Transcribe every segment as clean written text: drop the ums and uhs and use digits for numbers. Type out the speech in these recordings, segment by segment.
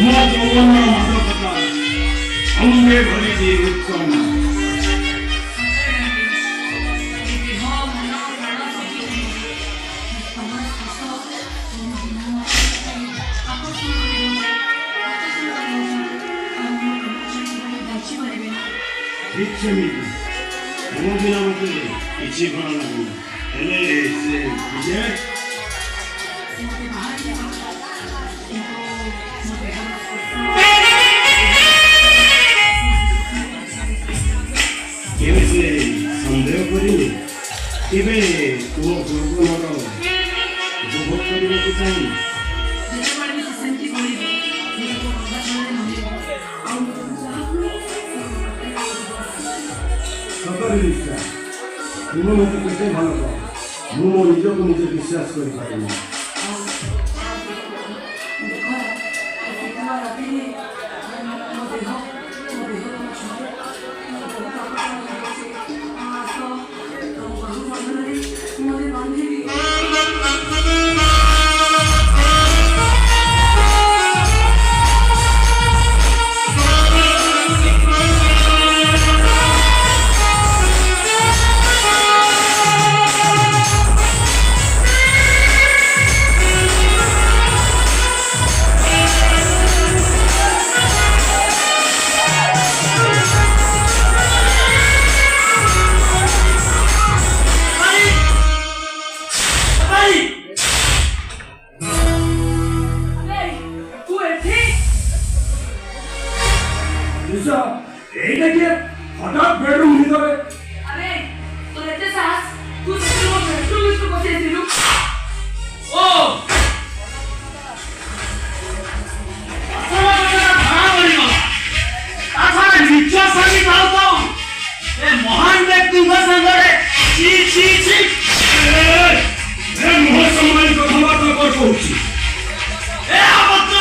음악 정원으로 만들어졌다. 정계 버리지 묻거나. 이참이지. 무엇이나 못해도 이치 바라고 LASM 이제 김새 상대어버리니 입에 구워 굴고 나가고 무복거리가 끝장이 서가리니까 그놈한테 그때 말하고 무모니 조금 이제 비싸스거리 가리니 Lisa, ini dia ada bedroom di dalam. अरे तो रहते सास तू इसको बेडरूम इसको कैसे दिलू ओ 아사라 바라버리고 아사라 미쳐서니 나오고 내 뭐한 백등과 상관에 지지지 내 무엇성만이 그 토마토 걸고 없지. 에 아버터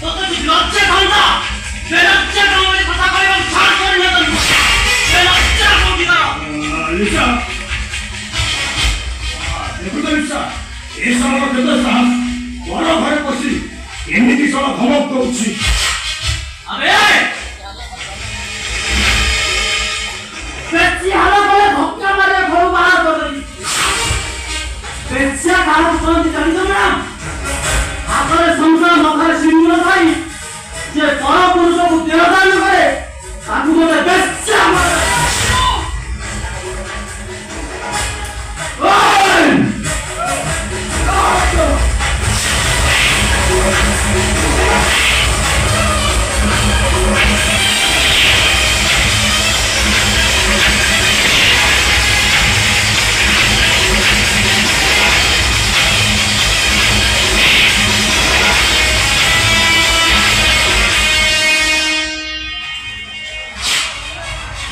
너까지 럭째 간다 내 럭째 강원에 사사가리랑 장소리 하던 내 럭째 거기다 Lisa, 내부터 Lisa, 이 사람은 끝났다. 뭐라고 할 것이 이미 사람 방법도 없지. 아베 배치 하나만에 걱정하려 걸고 말하거든 배치야 가는 건지 정정이랑 아까의 성사한 막하는 신문을 사이 이제 더러운 소고 뛰어다니는 거래 아무거나 배치야 말해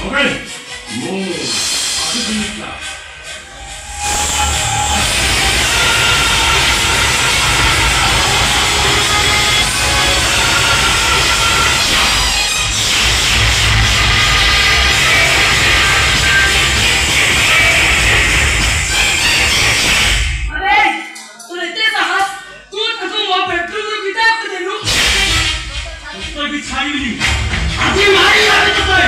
오케이, 뭐 아주 재밌다. अरे तो रहते सास तू इसको वो बेडरूम में बिठा के दिलू उसकी छाई आधी मारी आवे तो कोई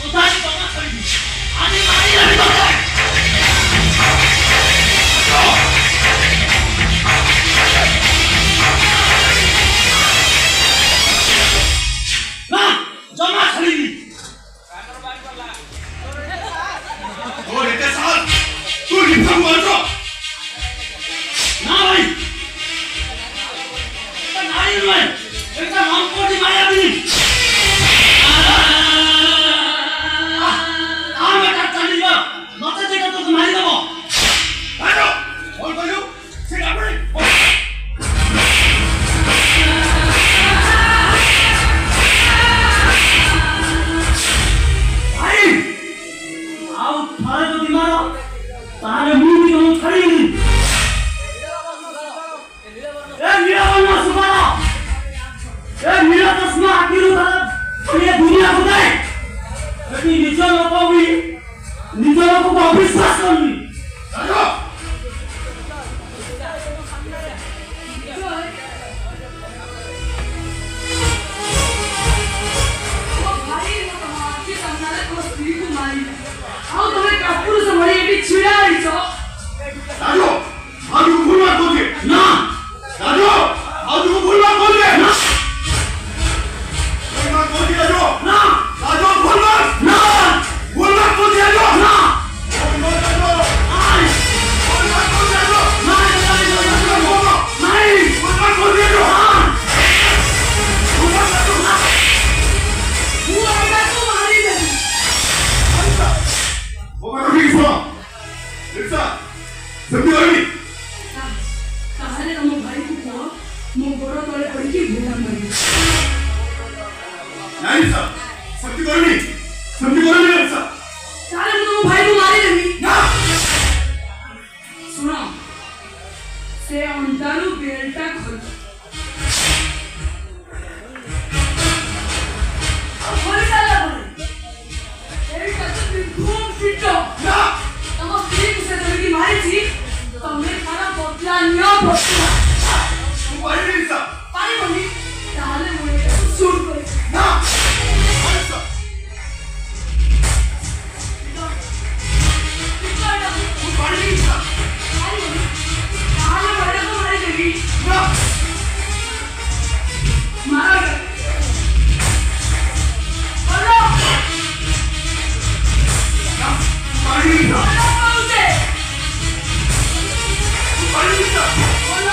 उतारी बाबा खरीदी आधी मारी आवे तो कोई ना जमा खरीदी 너 이때 사, 또 입학 먼저. 나와이 나이 말 일단 왕꼬지 마야비 다음에 딱 잘리면 너한테 제가 또 많이 넘어 맞아. 뭘 걸려? 제가 버리. 아이 아우 바라보지 마라 나를 무기 너무 차리니 야 미안한 녀석 봐라 ए मेरा चश्मा आखिर उतार ये दुनिया को दे लेकिन निज लोक भी निज लोक को अविश्वास करनी राजू ମୋ ଭାଇ ମୋ ତମ ଆଖି ସାମ୍ନାରେ ତମ ସ୍ତ୍ରୀକୁ ମାରିଲେ ଆଉ ତମେ କାପୁରୁଷ ଭଳି ଏଠି ଛିଡ଼ା ହେଇଛ राजू राजू को भूल मत बोलिए ना राजू राजू को भूल मत बोलिए ना भूल मत बोलिए राजू ना राजू भूल मत ना भूल मत बोलिए राजू ना भूल मत राजू आई भूल मत बोलिए राजू नहीं भूल मत बोलिए राजू भूल मत राजू ମୁଁ ଆଗାକୁ ମାରିଦେବି वो मैं ठीक सुनो लिप्सा समझी होगी ତାହେଲେ ତମ ଭାଇକୁ କୁହ ମୋ ଗୋଡ଼ ତଳେ ପଡ଼ିକି ଭୁଲା ମାରିବି नहीं लिप्सा समझी होगी लिप्सा ତାହେଲେ ମୁଁ ତମ ଭାଇକୁ ମାରିଦେବି ना ଶୁଣ ସେ ଅଣ୍ଟାରୁ ବେଲ୍ଟଟା ଖୋଲ ଆଉ ଖୋଲି ସାରିଲା ପରେ ଏଇଟାକୁ ନିର୍ଘୁମ ପିଟ ना ତମ ସ୍ତ୍ରୀକୁ ସେ ଧରିକି ମାରିଛି ତମେ ତାର ବଦଲା ନିଅ ବଦଲା तू पारी नहीं लिप्सा ପାରିବନି ତାହେଲେ ମୁଁ ଏଇଟାକୁ ସୁଟ୍ କରିବି ना लिप्सा तू पारी नहीं लिप्सा ପାରିବନି ତାହେଲେ ମୁଁ ଏଇଟାକୁ ମାରିଦେବି ना ମାର ବୋଲ ना पारी नहीं लिप्सा ବୋଲ କହୁଛେ तू पारी नहीं लिप्सा ବୋଲ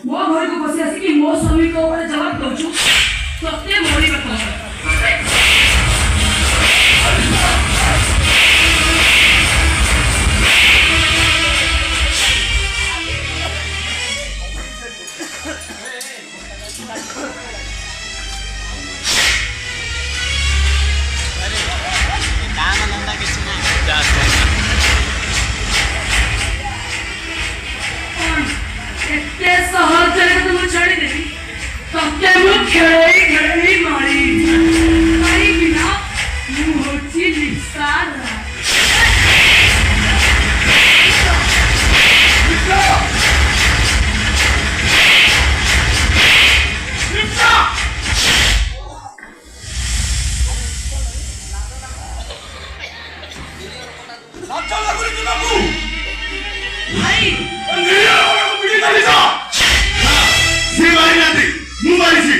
ମୋ ଘରକୁ ବସି ଆସିକି ମୋ ସ୍ୱାମୀଙ୍କ ଉପରେ ଜବାବ ଦଉଛୁ ତତେ ମରିବା କଥା ଏତେ ସହଜରେ ତୁମକୁ ଛାଡ଼ିଦେବି ତତେ ମୁଁ ଖେଳେଇ ଖେଳେଇ ମାରି କାହିଁକି ନା ମୁଁ ହଉଛି ଲିପ୍ସା ରାୟ। ସାଚାଲା କରି ଯିବାକୁ ଭାଇ ନିରାଳକୁ ପିଟି ଚାଲିଛ ସେ ମାରିନାହାନ୍ତି ମୁଁ ମାରିଛି